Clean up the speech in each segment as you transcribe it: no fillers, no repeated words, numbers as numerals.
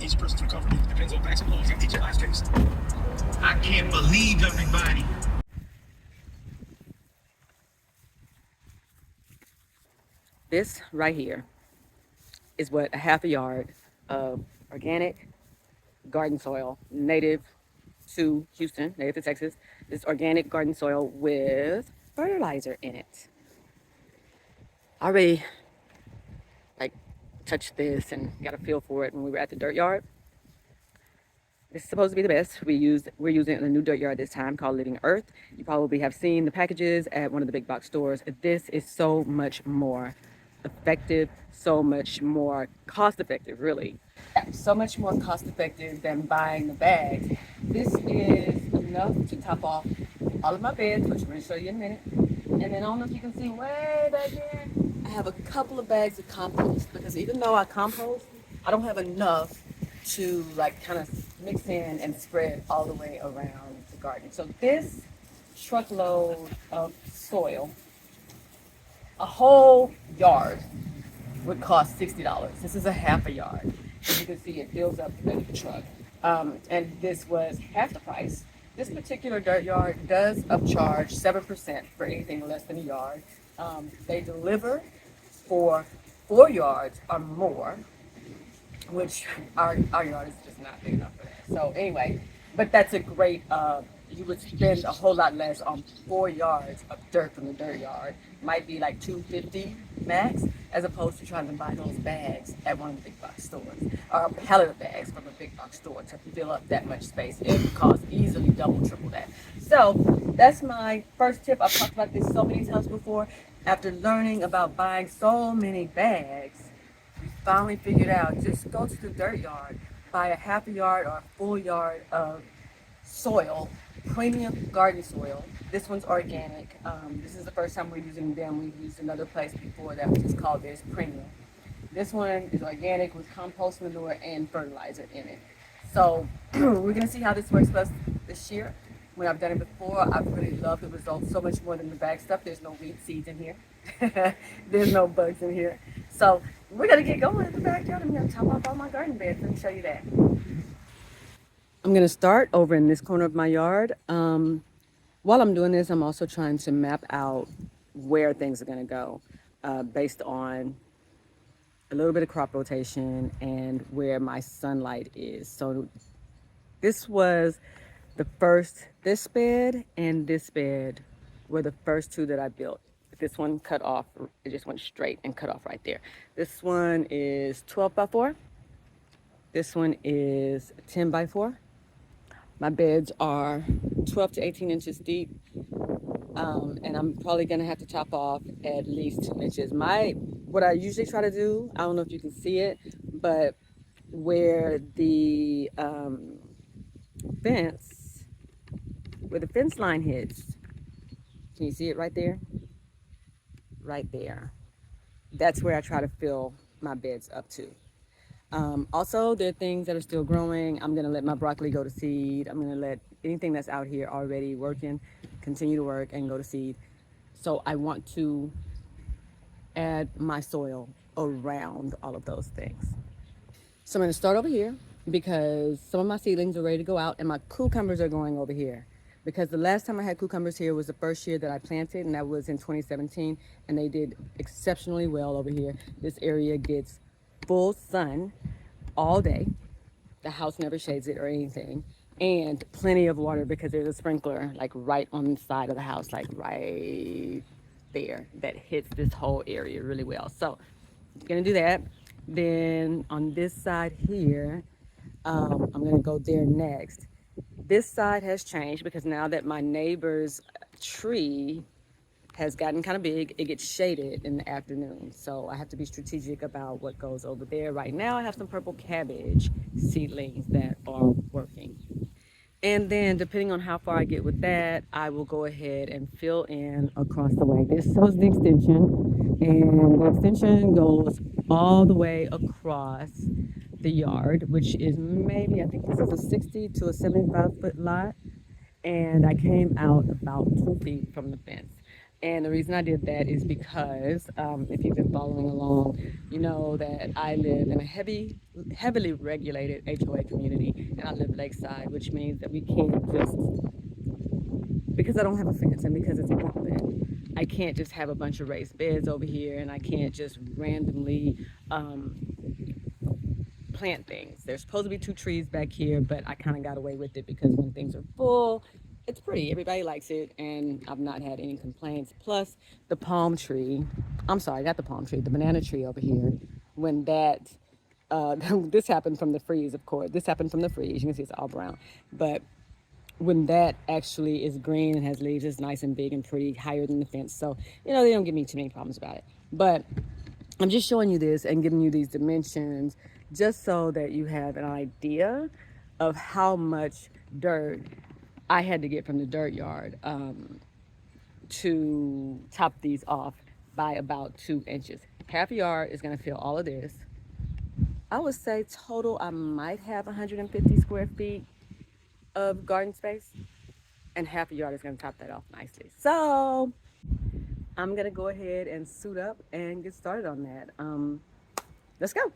each person's recovery depends on facts and laws in each class case. I can't believe everybody. This right here is what a half a yard of organic garden soil, native to Houston, native to Texas. This organic garden soil with fertilizer in it. I already like touched this and got a feel for it when we were at the dirt yard. This is supposed to be the best. We're using it in a new dirt yard this time called Living Earth. You probably have seen the packages at one of the big box stores. This is so much more effective, so much more cost effective, really. So much more cost effective than buying the bags. This is enough to top off all of my beds, which I'm going to show you in a minute. And then I don't know if you can see way back there, I have a couple of bags of compost because even though I compost, I don't have enough to like kind of mix in and spread all the way around the garden. So this truckload of soil, a whole yard would cost $60. This is a half a yard. As you can see, it fills up the truck. And this was half the price. This particular dirt yard does upcharge 7% for anything less than a yard. They deliver for 4 yards or more, which our yard is just not big enough for that. So anyway, but that's a great, you would spend a whole lot less on 4 yards of dirt from the dirt yard. Might be like 250 max, as opposed to trying to buy those bags at one of the big box stores, or a pallet of bags from a big box store to fill up that much space. It would cost easily double, triple that. So that's my first tip. I've talked about this so many times before. After learning about buying so many bags, we finally figured out just go to the dirt yard, buy a half a yard or a full yard of soil, premium garden soil. This one's organic. This is the first time we're using them. We've used another place before that was just called this premium. This one is organic with compost manure and fertilizer in it. So we're gonna see how this works for us this year. When I've done it before, I've really loved the results so much more than the bag stuff. There's no weed seeds in here. There's no bugs in here. So we're gonna get going in the backyard. I'm gonna top off all my garden beds. Let me show you that. I'm gonna start over in this corner of my yard. While I'm doing this, I'm also trying to map out where things are gonna go based on a little bit of crop rotation and where my sunlight is. So this was the first, this bed and this bed were the first two that I built. This one cut off, it just went straight and cut off right there. This one is 12 by 4. This one is 10 by 4. My beds are 12 to 18 inches deep. And I'm probably gonna have to chop off at least 2 inches. What I usually try to do, I don't know if you can see it, but where the fence, where the fence line hits, can you see it right there? Right there. That's where I try to fill my beds up to. Also, there are things that are still growing. I'm gonna let my broccoli go to seed. I'm gonna let anything that's out here already working continue to work and go to seed. So I want to add my soil around all of those things. So I'm gonna start over here because some of my seedlings are ready to go out and my cucumbers are going over here. Because the last time I had cucumbers here was the first year that I planted, and that was in 2017, and they did exceptionally well over here. This area gets full sun all day. The house never shades it or anything. And plenty of water because there's a sprinkler like right on the side of the house, like right there, that hits this whole area really well. So I'm gonna do that. Then on this side here, I'm gonna go there next. This side has changed because now that my neighbor's tree has gotten kind of big, it gets shaded in the afternoon. So I have to be strategic about what goes over there. Right now I have some purple cabbage seedlings that are working. And then depending on how far I get with that, I will go ahead and fill in across the way. This shows the extension, and the extension goes all the way across the yard, which is maybe, I think this is a 60 to a 75 foot lot. And I came out about 2 feet from the fence. And the reason I did that is because if you've been following along, you know that I live in a heavily regulated HOA community, and I live lakeside, which means that we can't just, because I don't have a fence and because it's a wetland, I can't just have a bunch of raised beds over here, and I can't just randomly um, plant things. There's supposed to be two trees back here, but I kind of got away with it because when things are full, it's pretty. Everybody likes it, and I've not had any complaints. Plus, the palm tree, I'm sorry, not the palm tree, the banana tree over here, when that, this happened from the freeze, of course. This happened from the freeze. You can see it's all brown. But when that actually is green and has leaves, it's nice and big and pretty, higher than the fence. So, you know, they don't give me too many problems about it. But I'm just showing you this and giving you these dimensions just so that you have an idea of how much dirt I had to get from the dirt yard to top these off by about 2 inches. Half a yard is going to fill all of this. I would say total I might have 150 square feet of garden space, and half a yard is going to top that off nicely. So I'm going to go ahead and suit up and get started on that. Let's go.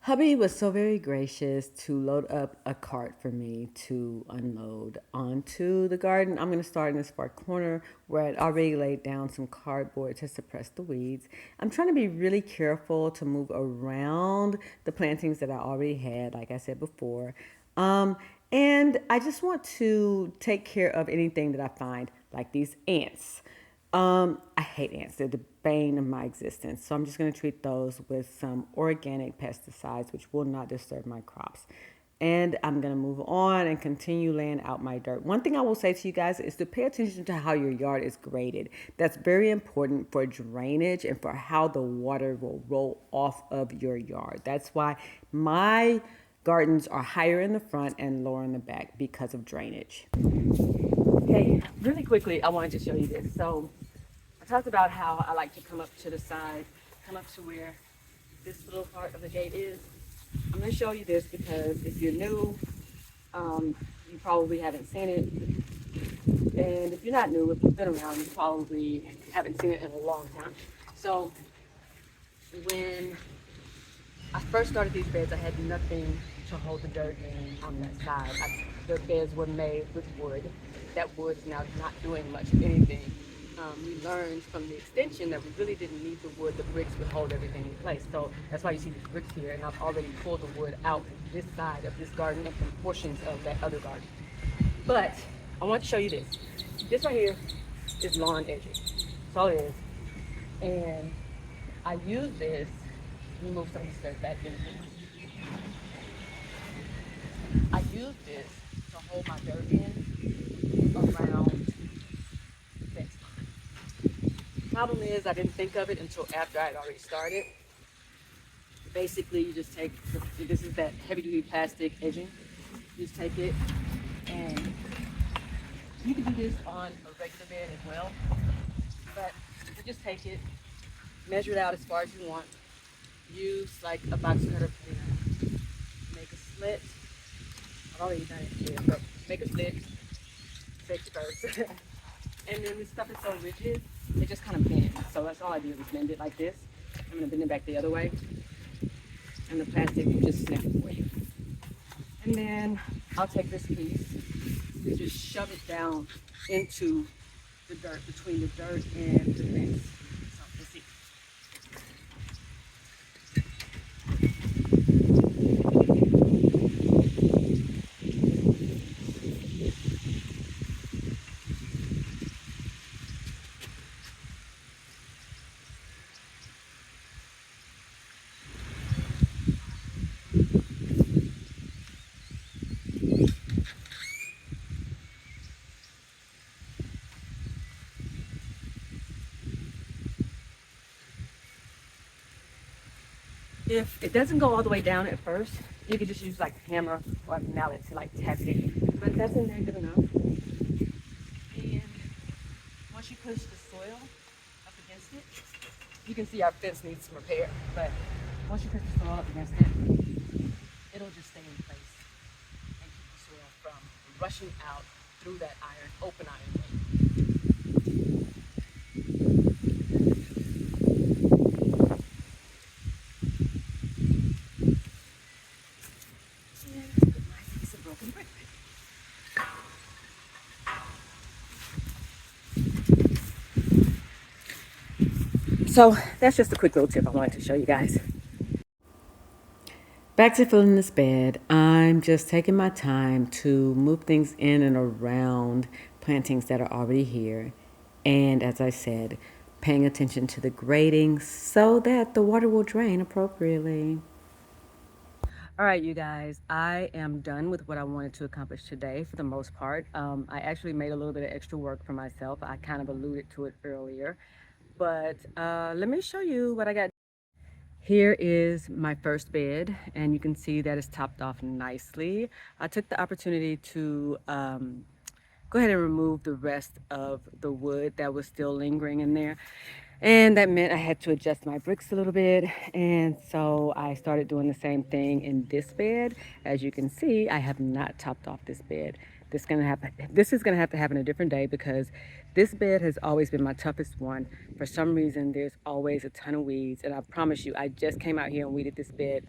Hubby was so very gracious to load up a cart for me to unload onto the garden. I'm going to start in this far corner where I'd already laid down some cardboard to suppress the weeds. I'm trying to be really careful to move around the plantings that I already had, like I said before. And I just want to take care of anything that I find, like these ants. I hate ants. They're the bane of my existence. So I'm just going to treat those with some organic pesticides, which will not disturb my crops. And I'm going to move on and continue laying out my dirt. One thing I will say to you guys is to pay attention to how your yard is graded. That's very important for drainage and for how the water will roll off of your yard. That's why my gardens are higher in the front and lower in the back, because of drainage. Okay, really quickly, I wanted to show you this. So I talked about how I like to come up to the side, come up to where this little part of the gate is. I'm going to show you this because if you're new, you probably haven't seen it. And if you're not new, if you've been around, you probably haven't seen it in a long time. So when I first started these beds, I had nothing to hold the dirt in on that side. The beds were made with wood. That wood is now not doing much of anything. We learned from the extension that we really didn't need the wood. The bricks would hold everything in place. So that's why you see these bricks here, and I've already pulled the wood out this side of this garden and from portions of that other garden. But I want to show you this. This right here is lawn edging. That's all it is. And I use this, let me move some of this dirt back in here. I use this to hold my dirt in around the fence line. Problem is, I didn't think of it until after I had already started. Basically, you just take, this is that heavy duty plastic edging. You just take it, and you can do this on a regular bed as well. But you just take it, measure it out as far as you want. Use like a box cutter for make a slit. I've already done it here, but make a slit, fix first. And then this stuff is so rigid, it just kind of bends. So that's all I do is bend it like this. I'm gonna bend it back the other way. And the plastic will just snap for you. And then I'll take this piece and just shove it down into the dirt, between the dirt and the fence. So let's see. If it doesn't go all the way down at first, you could just use like a hammer or a mallet to like tap it. But that's in there good enough. And once you push the soil up against it, you can see our fence needs some repair. But once you push the soil up against it, it'll just stay in place and keep the soil from rushing out through that iron, open iron gate. And put my piece of broken brick. So that's just a quick little tip I wanted to show you guys. Back to filling this bed. I'm just taking my time to move things in and around plantings that are already here. And as I said, paying attention to the grading so that the water will drain appropriately. All right, you guys, I am done with what I wanted to accomplish today for the most part. I actually made a little bit of extra work for myself. I kind of alluded to it earlier, but let me show you what I got. Here is my first bed, and you can see that it's topped off nicely. I took the opportunity to go ahead and remove the rest of the wood that was still lingering in there. And that meant I had to adjust my bricks a little bit. And so I started doing the same thing in this bed. As you can see, I have not topped off this bed. This is gonna have to happen a different day because this bed has always been my toughest one. For some reason, there's always a ton of weeds. And I promise you, I just came out here and weeded this bed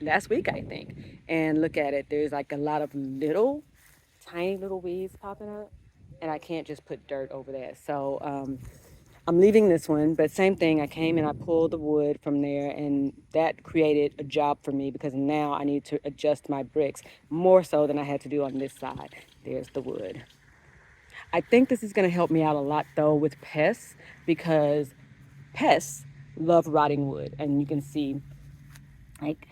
last week, I think. And look at it, there's like a lot of tiny little weeds popping up. And I can't just put dirt over that. So I'm leaving this one, but same thing. I came and I pulled the wood from there, and that created a job for me because now I need to adjust my bricks more so than I had to do on this side. There's the wood. I think this is going to help me out a lot though with pests because pests love rotting wood, and you can see like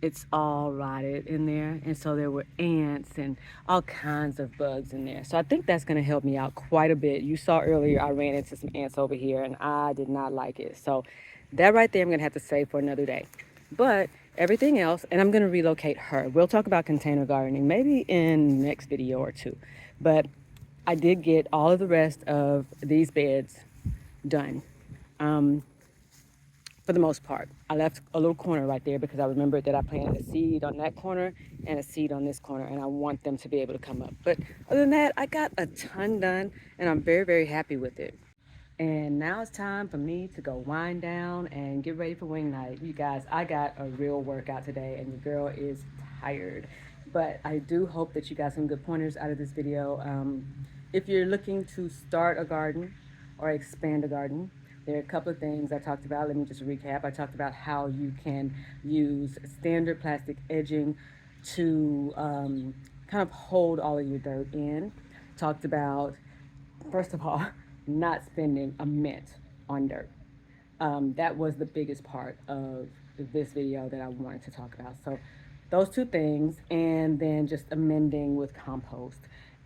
it's all rotted in there, and so there were ants and all kinds of bugs in there. So I think that's going to help me out quite a bit. You saw earlier I ran into some ants over here and I did not like it. So that right there I'm going to have to save for another day. But everything else, and I'm going to relocate her. We'll talk about container gardening maybe in next video or two. But I did get all of the rest of these beds done. For the most part. I left a little corner right there because I remembered that I planted a seed on that corner and a seed on this corner, and I want them to be able to come up. But other than that, I got a ton done, and I'm very, very happy with it. And now it's time for me to go wind down and get ready for wing night. You guys, I got a real workout today, and the girl is tired. But I do hope that you got some good pointers out of this video. If you're looking to start a garden or expand a garden, there are a couple of things I talked about. Let me just recap. I talked about how you can use standard plastic edging to kind of hold all of your dirt in. Talked about, first of all, not spending a mint on dirt. That was the biggest part of this video that I wanted to talk about. So those two things, and then just amending with compost,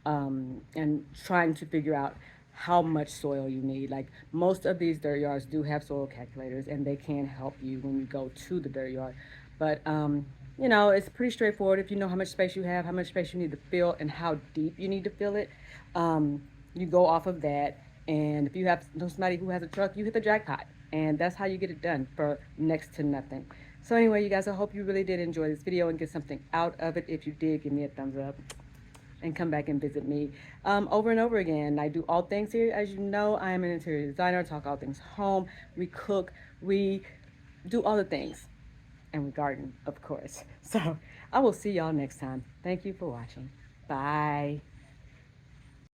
and trying to figure out how much soil you need. Like most of these dirt yards do have soil calculators, and they can help you when you go to the dirt yard. But you know, it's pretty straightforward. If you know how much space you have, how much space you need to fill, and how deep you need to fill it, you go off of that. And if you have somebody who has a truck, you hit the jackpot. And that's how you get it done for next to nothing. So anyway, you guys, I hope you really did enjoy this video and get something out of it. If you did, give me a thumbs up and come back and visit me over and over again. I do all things here. As you know, I am an interior designer. I talk all things home. We cook. We do all the things. And we garden, of course. So I will see y'all next time. Thank you for watching. Bye.